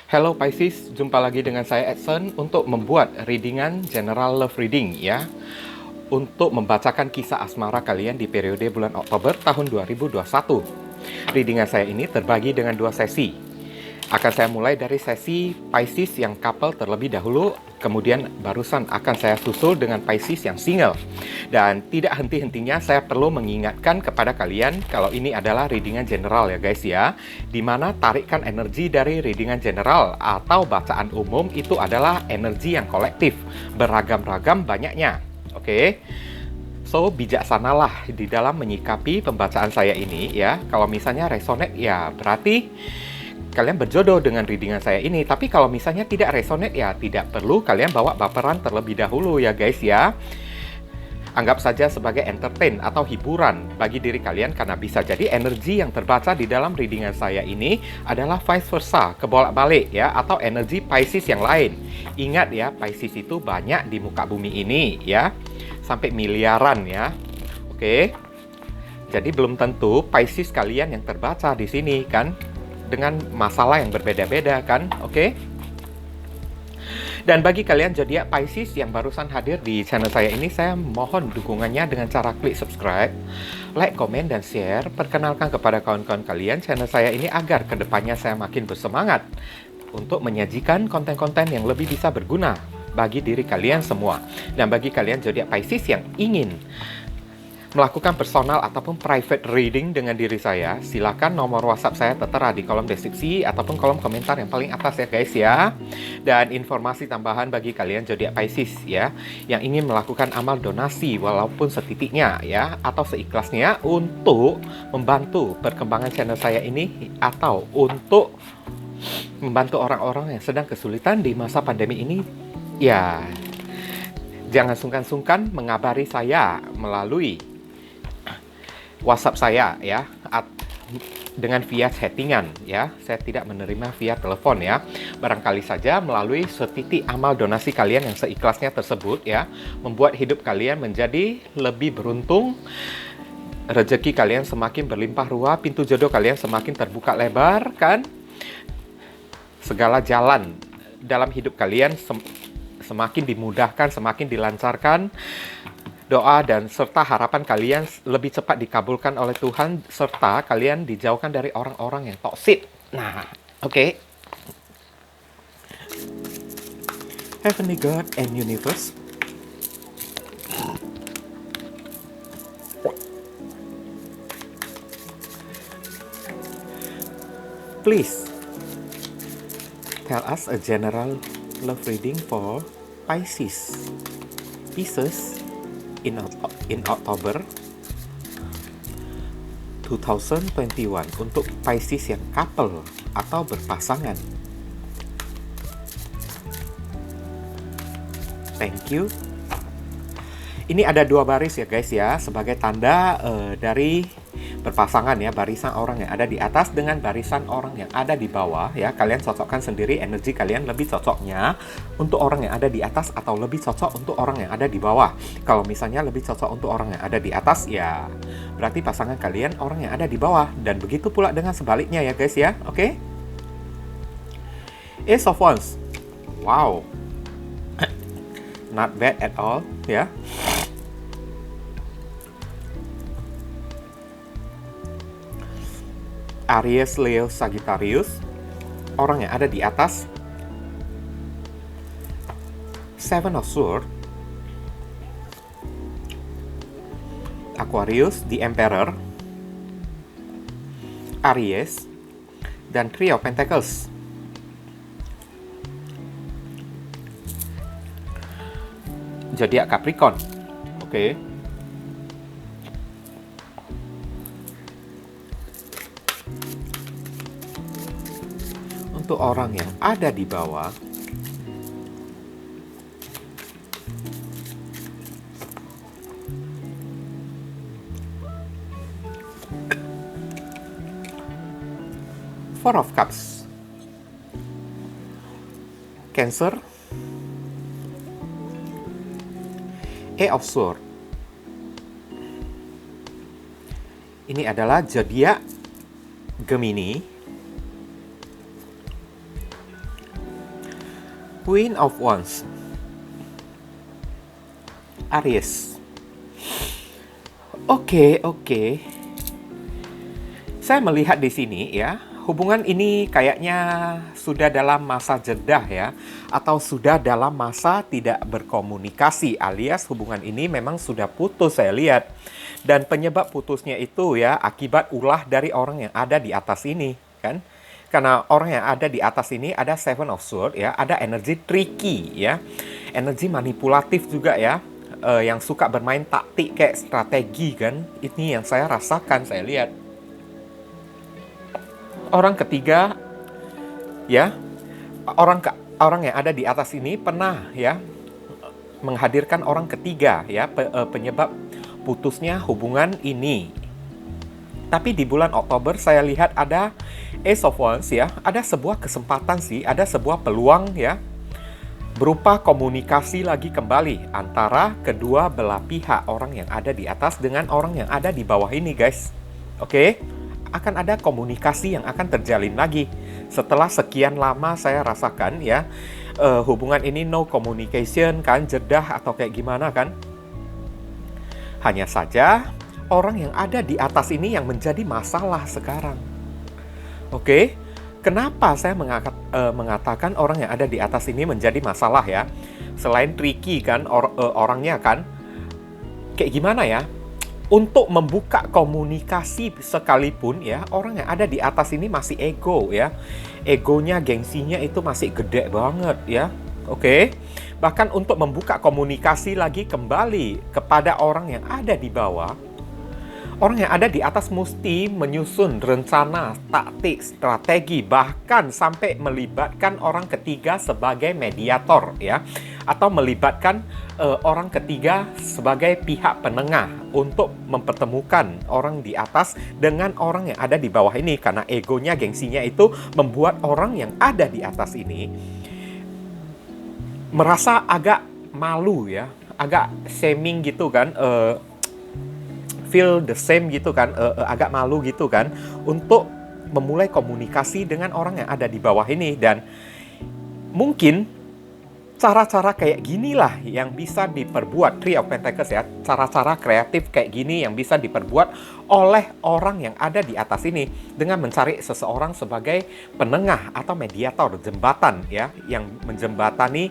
Hello Pisces, jumpa lagi dengan saya Edson untuk membuat readingan General Love Reading ya. Untuk membacakan kisah asmara kalian di periode bulan Oktober tahun 2021. Readingan saya ini terbagi dengan dua sesi. Akan saya mulai dari sesi Pisces yang couple terlebih dahulu, kemudian barusan akan saya susul dengan Pisces yang single. Dan tidak henti-hentinya saya perlu mengingatkan kepada kalian kalau ini adalah readingan general ya guys ya, dimana tarikan energi dari readingan general atau bacaan umum itu adalah energi yang kolektif, beragam-ragam banyaknya. Oke. So, bijaksanalah di dalam menyikapi pembacaan saya ini ya. Kalau misalnya resonate ya berarti kalian berjodoh dengan readingan saya ini. Tapi kalau misalnya tidak resonate ya tidak perlu kalian bawa baperan terlebih dahulu ya guys ya. Anggap saja sebagai entertain atau hiburan bagi diri kalian, karena bisa jadi energi yang terbaca di dalam readingan saya ini adalah vice versa, kebolak-balik ya, atau energi Pisces yang lain. Ingat ya, Pisces itu banyak di muka bumi ini ya, sampai miliaran ya. Oke. Jadi belum tentu Pisces kalian yang terbaca di sini kan, dengan masalah yang berbeda-beda kan. Oke. Dan bagi kalian zodiak Pisces yang barusan hadir di channel saya ini, saya mohon dukungannya dengan cara klik subscribe, like, komen, dan share. Perkenalkan kepada kawan-kawan kalian channel saya ini agar kedepannya saya makin bersemangat untuk menyajikan konten-konten yang lebih bisa berguna bagi diri kalian semua. Dan bagi kalian zodiak Pisces yang ingin melakukan personal ataupun private reading dengan diri saya, silakan nomor WhatsApp saya tertera di kolom deskripsi ataupun kolom komentar yang paling atas ya guys ya. Dan informasi tambahan bagi kalian zodiak Pisces ya, yang ingin melakukan amal donasi walaupun setitiknya ya, atau seikhlasnya untuk membantu perkembangan channel saya ini, atau untuk membantu orang-orang yang sedang kesulitan di masa pandemi ini, ya jangan sungkan-sungkan mengabari saya melalui WhatsApp saya ya, dengan via chattingan ya. Saya tidak menerima via telepon ya. Barangkali saja melalui setitik amal donasi kalian yang seikhlasnya tersebut ya, membuat hidup kalian menjadi lebih beruntung, rezeki kalian semakin berlimpah ruah, pintu jodoh kalian semakin terbuka lebar kan. Segala jalan dalam hidup kalian semakin dimudahkan, semakin dilancarkan. Doa dan serta harapan kalian lebih cepat dikabulkan oleh Tuhan, serta kalian dijauhkan dari orang-orang yang toksik. Nah, oke. Heavenly God and Universe, please tell us a general love reading for Pisces in October 2021 untuk Pisces yang couple atau berpasangan. Thank you. Ini ada dua baris ya guys ya, sebagai tanda dari berpasangan ya, barisan orang yang ada di atas dengan barisan orang yang ada di bawah ya. Kalian cocokkan sendiri energi kalian lebih cocoknya untuk orang yang ada di atas atau lebih cocok untuk orang yang ada di bawah. Kalau misalnya lebih cocok untuk orang yang ada di atas ya berarti pasangan kalian orang yang ada di bawah, dan begitu pula dengan sebaliknya ya guys ya. Oke. Ace of Wands. Wow. Not bad at all ya. Aries, Leo, Sagittarius, orang yang ada di atas. Seven of Swords, Aquarius, the Emperor, Aries, dan Three of Pentacles. Zodiak Capricorn. Oke. Untuk orang yang ada di bawah, Four of Cups, Cancer, Eight of Swords. Ini adalah zodiak Gemini, Queen of Wands, Aries. Oke. Saya melihat di sini ya, hubungan ini kayaknya sudah dalam masa jeda ya, atau sudah dalam masa tidak berkomunikasi, alias hubungan ini memang sudah putus saya lihat. Dan penyebab putusnya itu ya akibat ulah dari orang yang ada di atas ini kan. Karena orang yang ada di atas ini ada Seven of Swords ya, ada energi tricky ya, energi manipulatif juga ya, yang suka bermain taktik kayak strategi kan. Ini yang saya rasakan, saya lihat. Orang ketiga ya, orang yang ada di atas ini pernah ya menghadirkan orang ketiga ya, penyebab putusnya hubungan ini. Tapi di bulan Oktober saya lihat ada Ace of Wands ya, ada sebuah kesempatan sih, ada sebuah peluang ya, berupa komunikasi lagi kembali antara kedua belah pihak, orang yang ada di atas dengan orang yang ada di bawah ini guys. Oke, akan ada komunikasi yang akan terjalin lagi. Setelah sekian lama saya rasakan ya, hubungan ini no communication kan, jedah atau kayak gimana kan. Hanya saja orang yang ada di atas ini yang menjadi masalah sekarang. Oke, kenapa saya mengatakan orang yang ada di atas ini menjadi masalah ya? Selain tricky kan, orangnya kan, kayak gimana ya? Untuk membuka komunikasi sekalipun ya, orang yang ada di atas ini masih ego ya. Egonya, gengsinya itu masih gede banget ya. Oke, bahkan untuk membuka komunikasi lagi kembali kepada orang yang ada di bawah, orang yang ada di atas mesti menyusun rencana, taktik, strategi, bahkan sampai melibatkan orang ketiga sebagai mediator ya, atau melibatkan orang ketiga sebagai pihak penengah untuk mempertemukan orang di atas dengan orang yang ada di bawah ini. Karena egonya, gengsinya itu membuat orang yang ada di atas ini merasa agak malu ya, agak shaming gitu kan, feel the same gitu kan, agak malu gitu kan, untuk memulai komunikasi dengan orang yang ada di bawah ini. Dan mungkin cara-cara kayak ginilah yang bisa diperbuat, Three of Pentacles ya, cara-cara kreatif kayak gini yang bisa diperbuat oleh orang yang ada di atas ini dengan mencari seseorang sebagai penengah atau mediator, jembatan ya, yang menjembatani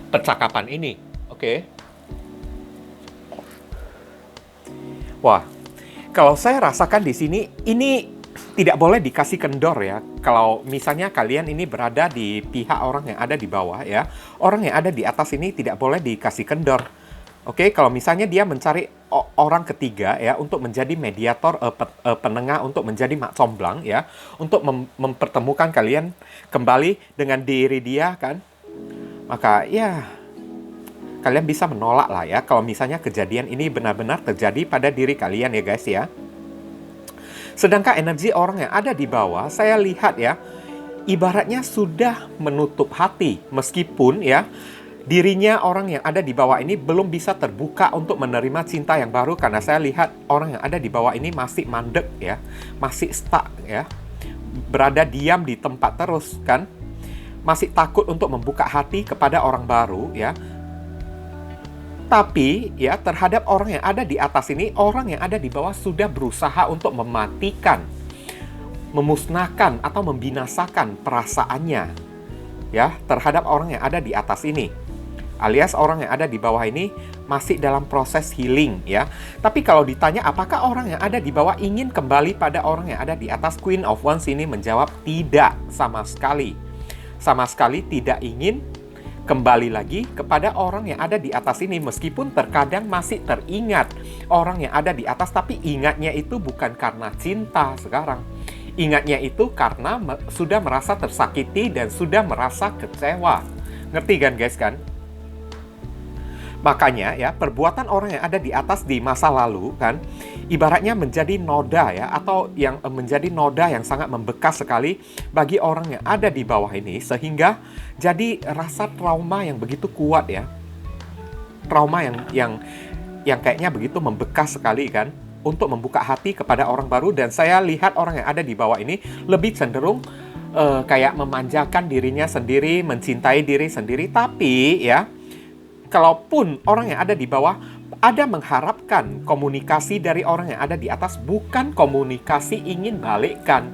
percakapan ini. Oke. Wah, kalau saya rasakan di sini, ini tidak boleh dikasih kendor ya. Kalau misalnya kalian ini berada di pihak orang yang ada di bawah ya, orang yang ada di atas ini tidak boleh dikasih kendor. Oke, kalau misalnya dia mencari orang ketiga ya untuk menjadi mediator, penengah, untuk menjadi mak comblang ya, untuk mempertemukan kalian kembali dengan diri dia kan, maka ya kalian bisa menolak lah ya kalau misalnya kejadian ini benar-benar terjadi pada diri kalian ya guys ya. Sedangkan energi orang yang ada di bawah, saya lihat ya, ibaratnya sudah menutup hati. Meskipun ya, dirinya orang yang ada di bawah ini belum bisa terbuka untuk menerima cinta yang baru. Karena saya lihat orang yang ada di bawah ini masih mandek ya, masih stuck ya, berada diam di tempat terus kan, masih takut untuk membuka hati kepada orang baru ya. Tapi ya, terhadap orang yang ada di atas ini, orang yang ada di bawah sudah berusaha untuk mematikan, memusnahkan atau membinasakan perasaannya ya terhadap orang yang ada di atas ini. Alias orang yang ada di bawah ini masih dalam proses healing ya. Tapi kalau ditanya apakah orang yang ada di bawah ingin kembali pada orang yang ada di atas, Queen of Wands ini menjawab tidak sama sekali. Sama sekali tidak ingin kembali lagi kepada orang yang ada di atas ini. Meskipun terkadang masih teringat orang yang ada di atas, tapi ingatnya itu bukan karena cinta sekarang. Ingatnya itu karena sudah merasa tersakiti dan sudah merasa kecewa. Ngerti kan guys kan? Makanya ya, perbuatan orang yang ada di atas di masa lalu kan, ibaratnya menjadi noda ya, atau yang menjadi noda yang sangat membekas sekali bagi orang yang ada di bawah ini, sehingga jadi rasa trauma yang begitu kuat ya. Trauma yang kayaknya begitu membekas sekali kan, untuk membuka hati kepada orang baru. Dan saya lihat orang yang ada di bawah ini lebih cenderung kayak memanjakan dirinya sendiri, mencintai diri sendiri. Tapi ya, kalaupun orang yang ada di bawah ada mengharapkan komunikasi dari orang yang ada di atas, bukan komunikasi ingin balikkan,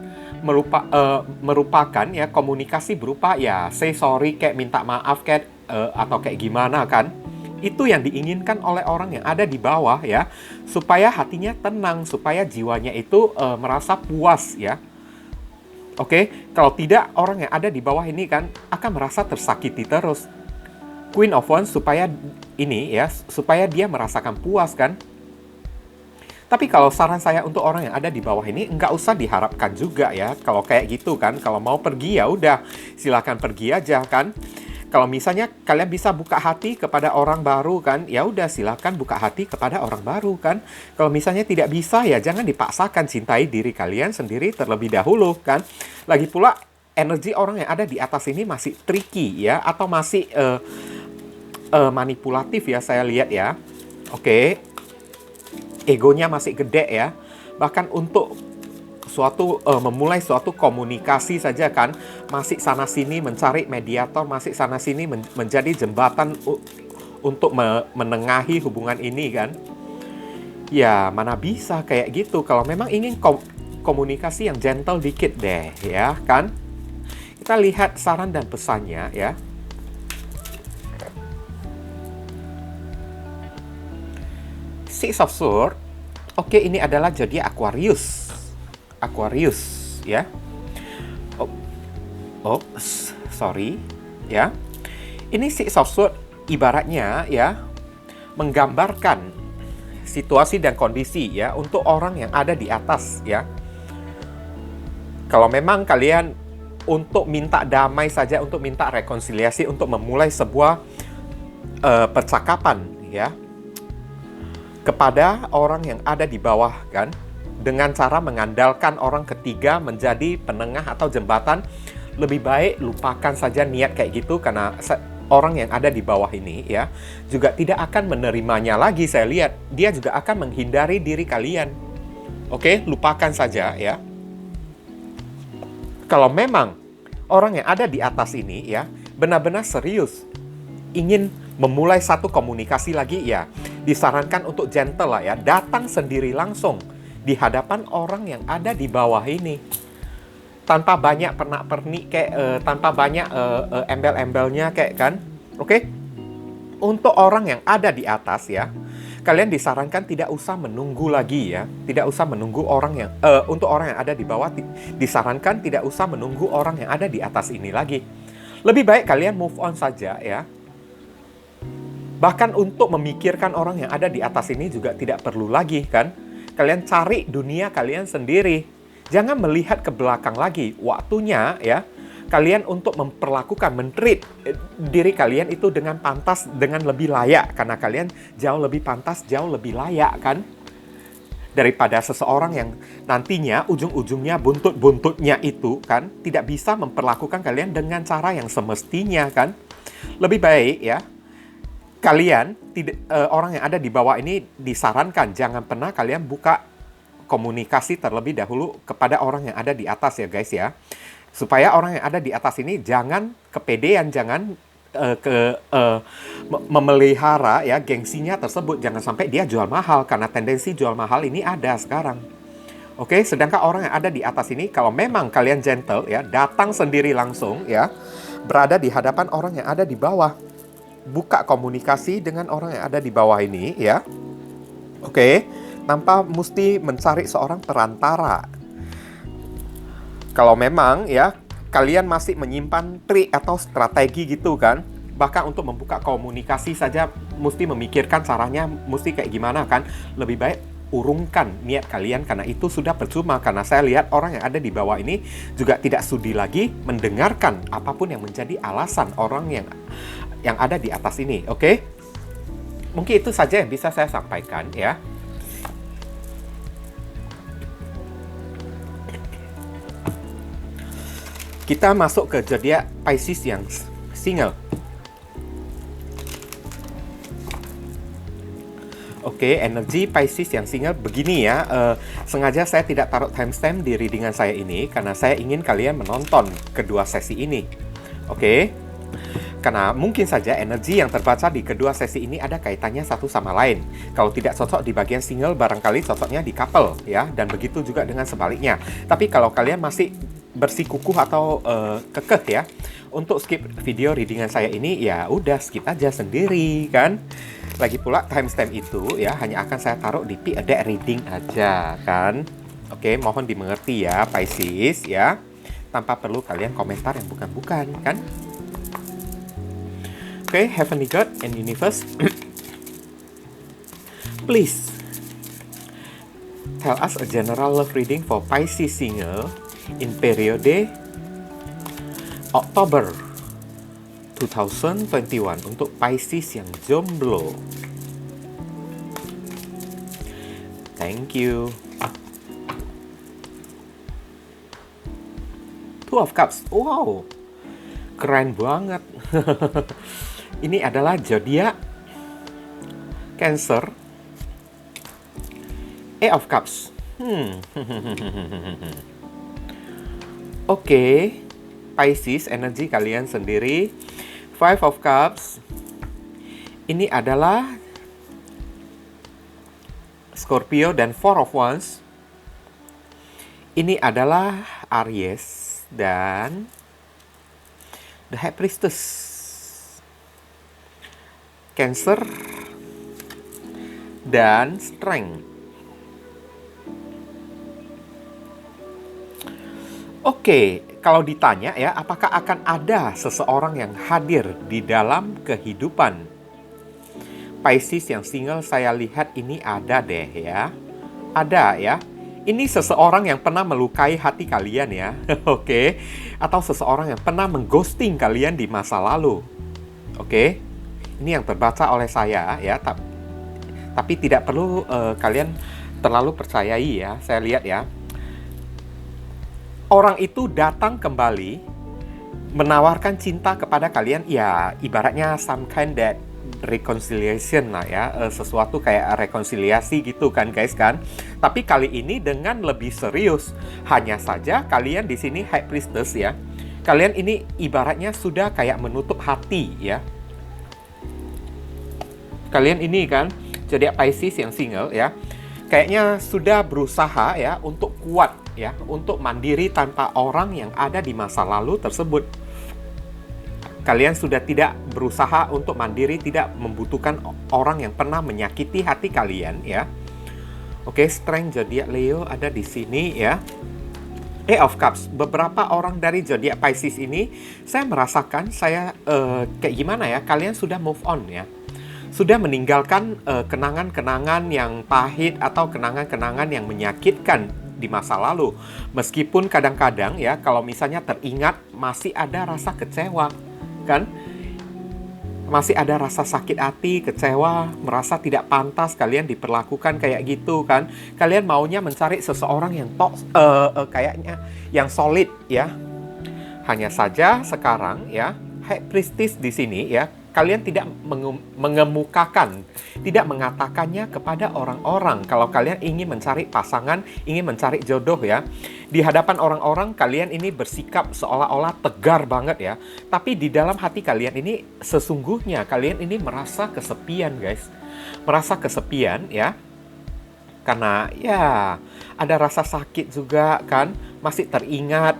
merupakan ya komunikasi berupa ya say sorry, kayak minta maaf, kayak atau kayak gimana kan. Itu yang diinginkan oleh orang yang ada di bawah ya, supaya hatinya tenang, supaya jiwanya itu merasa puas ya. Oke, kalau tidak, orang yang ada di bawah ini kan akan merasa tersakiti terus. Queen of Wands supaya ini ya, supaya dia merasakan puas kan. Tapi kalau saran saya untuk orang yang ada di bawah ini, nggak usah diharapkan juga ya. Kalau kayak gitu kan, kalau mau pergi ya udah, silakan pergi aja kan. Kalau misalnya kalian bisa buka hati kepada orang baru kan, ya udah silakan buka hati kepada orang baru kan. Kalau misalnya tidak bisa ya jangan dipaksakan, cintai diri kalian sendiri terlebih dahulu kan. Lagi pula energi orang yang ada di atas ini masih tricky ya, atau masih manipulatif ya, saya lihat ya. Oke. Egonya masih gede ya. Bahkan untuk memulai suatu komunikasi saja kan, masih sana sini mencari mediator, masih sana sini menjadi jembatan untuk menengahi hubungan ini kan. Ya, mana bisa kayak gitu. Kalau memang ingin komunikasi yang gentle dikit deh ya kan. Kita lihat saran dan pesannya ya. Six of Swords. Oke, ini adalah zodiak Aquarius. Aquarius ya. Sorry ya. Ini Six of Swords ibaratnya ya menggambarkan situasi dan kondisi ya untuk orang yang ada di atas ya. Kalau memang kalian untuk minta damai saja, untuk minta rekonsiliasi, untuk memulai sebuah percakapan ya kepada orang yang ada di bawah kan, dengan cara mengandalkan orang ketiga menjadi penengah atau jembatan, lebih baik lupakan saja niat kayak gitu, karena orang yang ada di bawah ini ya juga tidak akan menerimanya lagi. Saya lihat dia juga akan menghindari diri kalian. Oke, lupakan saja ya. Kalau memang orang yang ada di atas ini ya benar-benar serius ingin memulai satu komunikasi lagi ya, disarankan untuk gentle lah ya, datang sendiri langsung di hadapan orang yang ada di bawah ini, tanpa banyak pernak-pernik kayak tanpa banyak embel-embelnya kayak kan. Oke? Untuk orang yang ada di atas ya, kalian disarankan tidak usah menunggu lagi ya, tidak usah menunggu orang yang untuk orang yang ada di bawah disarankan tidak usah menunggu orang yang ada di atas ini lagi. Lebih baik kalian move on saja ya. Bahkan untuk memikirkan orang yang ada di atas ini juga tidak perlu lagi kan. Kalian cari dunia kalian sendiri. Jangan melihat ke belakang lagi. Waktunya ya kalian untuk memperlakukan, men-treat diri kalian itu dengan pantas, dengan lebih layak. Karena kalian jauh lebih pantas, jauh lebih layak kan. Daripada seseorang yang nantinya ujung-ujungnya buntut-buntutnya itu kan tidak bisa memperlakukan kalian dengan cara yang semestinya kan. Lebih baik ya kalian orang yang ada di bawah ini disarankan jangan pernah kalian buka komunikasi terlebih dahulu kepada orang yang ada di atas ya guys ya. Supaya orang yang ada di atas ini jangan kepedean, jangan memelihara ya gengsinya tersebut. Jangan sampai dia jual mahal, karena tendensi jual mahal ini ada sekarang. Oke, sedangkan orang yang ada di atas ini kalau memang kalian gentle ya, datang sendiri langsung ya, berada di hadapan orang yang ada di bawah. Buka komunikasi dengan orang yang ada di bawah ini ya. Oke, tanpa mesti mencari seorang perantara. Kalau memang ya kalian masih menyimpan trik atau strategi gitu kan, bahkan untuk membuka komunikasi saja mesti memikirkan caranya mesti kayak gimana kan. Lebih baik urungkan niat kalian, karena itu sudah percuma. Karena saya lihat orang yang ada di bawah ini juga tidak sudi lagi mendengarkan apapun yang menjadi alasan orang yang ada di atas ini. Oke? Mungkin itu saja yang bisa saya sampaikan ya. Kita masuk ke zodiak Pisces yang single. Oke, energi Pisces yang single begini ya. Sengaja saya tidak taruh timestamp di readingan saya ini karena saya ingin kalian menonton kedua sesi ini. Oke, karena mungkin saja energi yang terbaca di kedua sesi ini ada kaitannya satu sama lain. Kalau tidak cocok di bagian single, barangkali cocoknya di couple ya, dan begitu juga dengan sebaliknya. Tapi kalau kalian masih bersikukuh atau kekeh ya untuk skip video readingan saya ini, ya udah skip aja sendiri kan. Lagi pula timestamp itu ya hanya akan saya taruh di P-A-D reading aja kan. Oke, mohon dimengerti ya Pisces ya. Tanpa perlu kalian komentar yang bukan-bukan kan. Oke, Heavenly God and Universe, please tell us a general love reading for Pisces single in periode Oktober 2021 untuk Pisces yang jomblo. Thank you. Two of Cups. Wow, keren banget. Ini adalah zodiak Cancer. Eight of Cups. Oke, Pisces, energi kalian sendiri. Five of Cups. Ini adalah Scorpio dan Four of Wands. Ini adalah Aries dan The High Priestess. Cancer dan Strength. Oke, kalau ditanya ya, apakah akan ada seseorang yang hadir di dalam kehidupan Pisces yang single? Saya lihat ini ada deh ya. Ada ya. Ini seseorang yang pernah melukai hati kalian ya. Oke. Atau seseorang yang pernah mengghosting kalian di masa lalu. Oke. Ini yang terbaca oleh saya ya. Tapi tidak perlu kalian terlalu percayai ya. Saya lihat ya. Orang itu datang kembali menawarkan cinta kepada kalian, ya ibaratnya some kind that reconciliation lah ya, sesuatu kayak rekonsiliasi gitu kan guys kan. Tapi kali ini dengan lebih serius. Hanya saja kalian di sini High Priestess ya. Kalian ini ibaratnya sudah kayak menutup hati ya. Kalian ini kan zodiak Pisces yang single ya. Kayaknya sudah berusaha ya untuk kuat ya, untuk mandiri tanpa orang yang ada di masa lalu tersebut. Kalian sudah tidak berusaha untuk mandiri, tidak membutuhkan orang yang pernah menyakiti hati kalian ya. Oke, Strength zodiak Leo ada di sini ya. Eight of Cups. Beberapa orang dari zodiak Pisces ini saya merasakan kayak gimana ya? Kalian sudah move on ya. Sudah meninggalkan kenangan-kenangan yang pahit atau kenangan-kenangan yang menyakitkan di masa lalu. Meskipun kadang-kadang ya kalau misalnya teringat masih ada rasa kecewa kan? Masih ada rasa sakit hati, kecewa, merasa tidak pantas kalian diperlakukan kayak gitu kan? Kalian maunya mencari seseorang yang kayaknya yang solid ya. Hanya saja sekarang ya, High Priestess di sini ya, kalian tidak mengemukakan, tidak mengatakannya kepada orang-orang kalau kalian ingin mencari pasangan, ingin mencari jodoh ya. Di hadapan orang-orang kalian ini bersikap seolah-olah tegar banget ya. Tapi di dalam hati kalian ini sesungguhnya kalian ini merasa kesepian guys. Merasa kesepian ya. Karena ya ada rasa sakit juga kan, masih teringat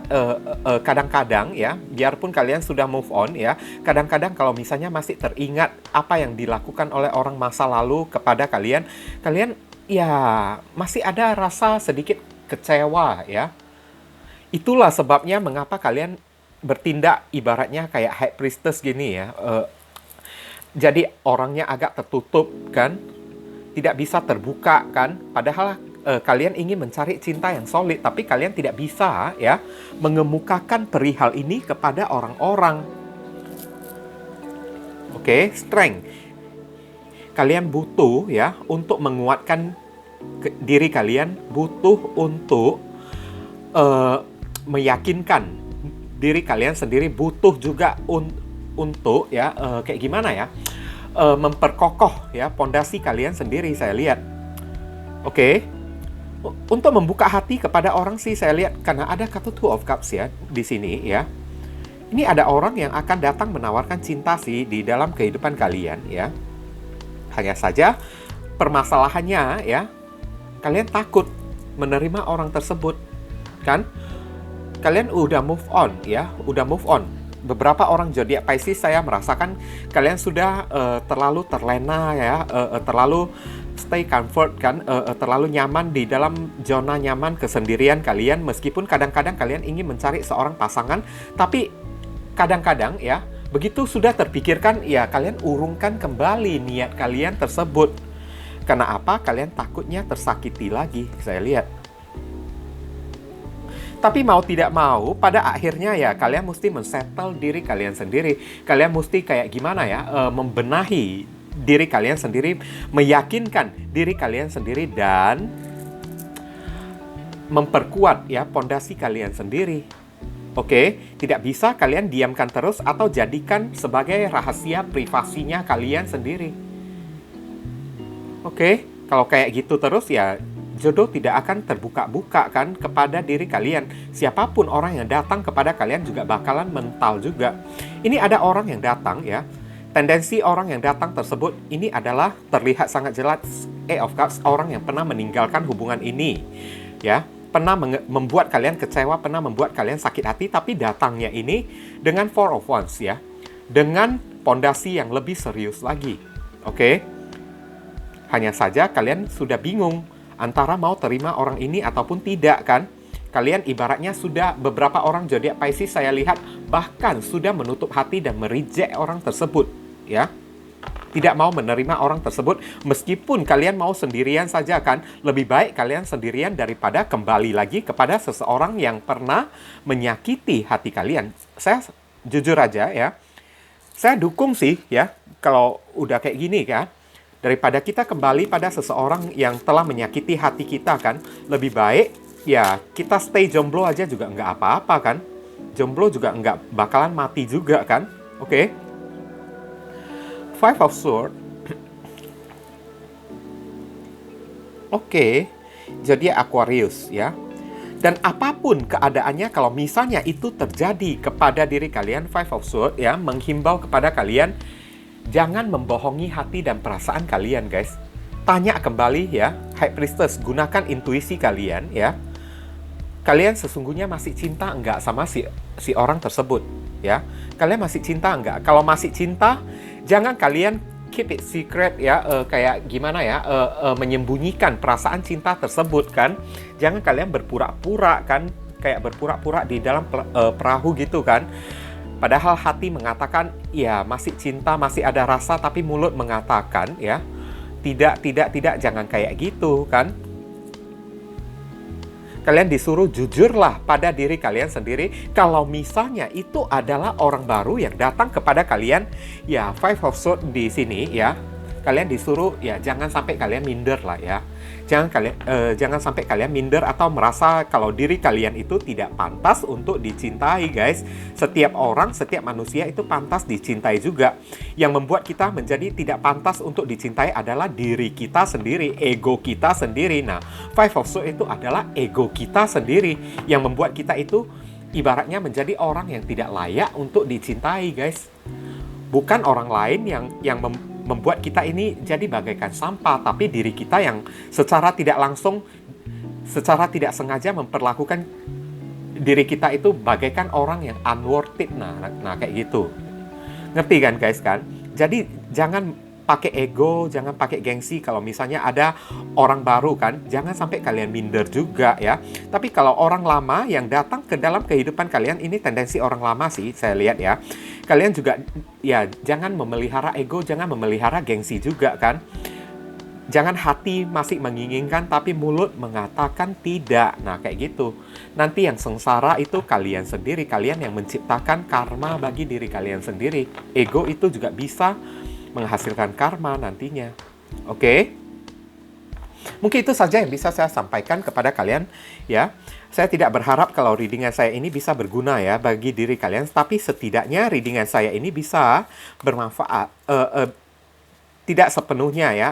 kadang-kadang ya, biarpun kalian sudah move on ya, kadang-kadang kalau misalnya masih teringat apa yang dilakukan oleh orang masa lalu kepada kalian, kalian ya masih ada rasa sedikit kecewa ya. Itulah sebabnya mengapa kalian bertindak ibaratnya kayak High Priestess gini ya. Jadi orangnya agak tertutup kan, tidak bisa terbuka kan, padahal kalian ingin mencari cinta yang solid, tapi kalian tidak bisa ya mengemukakan perihal ini kepada orang-orang. Oke, Strength. Kalian butuh ya untuk menguatkan diri kalian, butuh untuk meyakinkan diri kalian sendiri, butuh juga untuk ya kayak gimana ya? memperkokoh ya pondasi kalian sendiri, saya lihat. Oke. Untuk membuka hati kepada orang sih saya lihat, karena ada kartu Two of Cups ya di sini ya. Ini ada orang yang akan datang menawarkan cinta sih di dalam kehidupan kalian ya. Hanya saja permasalahannya ya, kalian takut menerima orang tersebut kan. Kalian udah move on ya, udah move on. Beberapa orang zodiak Pisces saya merasakan kalian sudah terlalu terlena ya, terlalu stay comfort kan, terlalu nyaman di dalam zona nyaman kesendirian kalian, meskipun kadang-kadang kalian ingin mencari seorang pasangan, tapi kadang-kadang ya, begitu sudah terpikirkan ya, kalian urungkan kembali niat kalian tersebut. Karena apa? Kalian takutnya tersakiti lagi, saya lihat. Tapi mau tidak mau, pada akhirnya ya kalian mesti men-settle diri kalian sendiri. Kalian mesti kayak gimana ya, membenahi diri kalian sendiri, meyakinkan diri kalian sendiri, dan memperkuat ya pondasi kalian sendiri. Oke, tidak bisa kalian diamkan terus atau jadikan sebagai rahasia privasinya kalian sendiri. Oke, kalau kayak gitu terus ya, jodoh tidak akan terbuka-buka kan kepada diri kalian. Siapapun orang yang datang kepada kalian juga bakalan mental juga. Ini ada orang yang datang ya. Tendensi orang yang datang tersebut ini adalah terlihat sangat jelas Eight of Cups, orang yang pernah meninggalkan hubungan ini. Ya, pernah membuat kalian kecewa, pernah membuat kalian sakit hati, tapi datangnya ini dengan Four of Wands ya. Dengan pondasi yang lebih serius lagi. Oke. Hanya saja kalian sudah bingung antara mau terima orang ini ataupun tidak kan. Kalian ibaratnya sudah, beberapa orang zodiak Pisces saya lihat bahkan sudah menutup hati dan mereject orang tersebut ya. Tidak mau menerima orang tersebut, meskipun kalian mau sendirian saja kan. Lebih baik kalian sendirian daripada kembali lagi kepada seseorang yang pernah menyakiti hati kalian. Saya jujur aja ya, saya dukung sih ya kalau udah kayak gini kan. Daripada kita kembali pada seseorang yang telah menyakiti hati kita kan, lebih baik ya kita stay jomblo aja juga nggak apa-apa kan. Jomblo juga nggak bakalan mati juga kan. Oke. Five of Swords. Oke. Jadi Aquarius ya. Dan apapun keadaannya, kalau misalnya itu terjadi kepada diri kalian, Five of Swords ya, menghimbau kepada kalian, jangan membohongi hati dan perasaan kalian, guys. Tanya kembali ya, High Priestess, gunakan intuisi kalian ya. Kalian sesungguhnya masih cinta enggak sama si orang tersebut ya? Kalian masih cinta enggak? Kalau masih cinta, jangan kalian keep it secret ya, kayak gimana ya, menyembunyikan perasaan cinta tersebut kan. Jangan kalian berpura-pura kan, kayak berpura-pura di dalam perahu gitu kan. Padahal hati mengatakan, ya masih cinta, masih ada rasa, tapi mulut mengatakan, ya, tidak, jangan kayak gitu, kan? Kalian disuruh jujurlah pada diri kalian sendiri. Kalau misalnya itu adalah orang baru yang datang kepada kalian, ya Five of Swords di sini, ya, kalian disuruh, ya jangan sampai kalian minder lah, ya. Jangan sampai kalian minder atau merasa kalau diri kalian itu tidak pantas untuk dicintai, guys. Setiap orang, setiap manusia itu pantas dicintai juga. Yang membuat kita menjadi tidak pantas untuk dicintai adalah diri kita sendiri, ego kita sendiri. Nah, Five of Swords itu adalah ego kita sendiri yang membuat kita itu ibaratnya menjadi orang yang tidak layak untuk dicintai, guys. Bukan orang lain yang membuat kita ini jadi bagaikan sampah, tapi diri kita yang secara tidak langsung, secara tidak sengaja memperlakukan diri kita itu bagaikan orang yang unworth it. Nah kayak gitu. Ngerti kan, guys kan? Jadi jangan pakai ego, jangan pakai gengsi. Kalau misalnya ada orang baru kan, jangan sampai kalian minder juga ya. Tapi kalau orang lama yang datang ke dalam kehidupan kalian, ini tendensi orang lama sih saya lihat ya. Kalian juga ya jangan memelihara ego, jangan memelihara gengsi juga kan. Jangan hati masih menginginkan tapi mulut mengatakan tidak. Nah kayak gitu. Nanti yang sengsara itu kalian sendiri, kalian yang menciptakan karma bagi diri kalian sendiri. Ego itu juga bisa menghasilkan karma nantinya. Oke? Mungkin itu saja yang bisa saya sampaikan kepada kalian ya. Saya tidak berharap kalau readingan saya ini bisa berguna ya bagi diri kalian, tapi setidaknya readingan saya ini bisa bermanfaat, tidak sepenuhnya ya,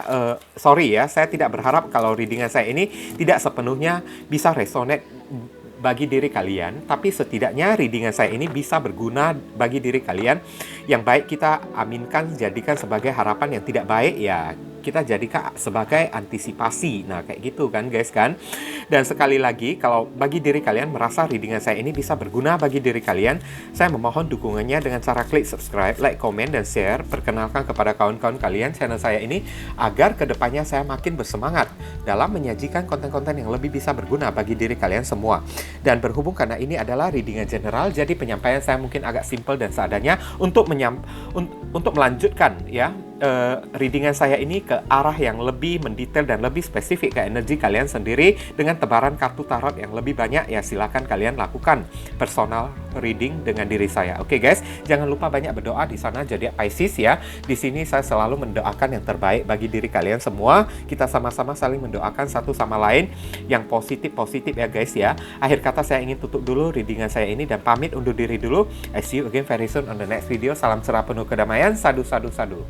sorry ya, saya tidak berharap kalau readingan saya ini tidak sepenuhnya bisa resonate bagi diri kalian, tapi setidaknya readingan saya ini bisa berguna bagi diri kalian. Yang baik kita aminkan, jadikan sebagai harapan, yang tidak baik ya kita jadikan sebagai antisipasi. Nah, kayak gitu kan guys kan. Dan sekali lagi, kalau bagi diri kalian merasa readingan saya ini bisa berguna bagi diri kalian, saya memohon dukungannya dengan cara klik subscribe, like, komen, dan share. Perkenalkan kepada kawan-kawan kalian channel saya ini, agar kedepannya saya makin bersemangat dalam menyajikan konten-konten yang lebih bisa berguna bagi diri kalian semua. Dan berhubung karena ini adalah readingan general, jadi penyampaian saya mungkin agak simple dan seadanya untuk melanjutkan ya readingan saya ini ke arah yang lebih mendetail dan lebih spesifik ke energi kalian sendiri dengan tebaran kartu tarot yang lebih banyak. Ya silakan kalian lakukan personal reading dengan diri saya. Oke guys, jangan lupa banyak berdoa di sana zodiak Pisces ya. Di sini saya selalu mendoakan yang terbaik bagi diri kalian semua. Kita sama-sama saling mendoakan satu sama lain yang positif-positif ya guys ya. Akhir kata saya ingin tutup dulu readingan saya ini dan pamit undur diri dulu. I see you again very soon on the next video. Salam cerah penuh kedamaian. Sadu, sadu, sadu.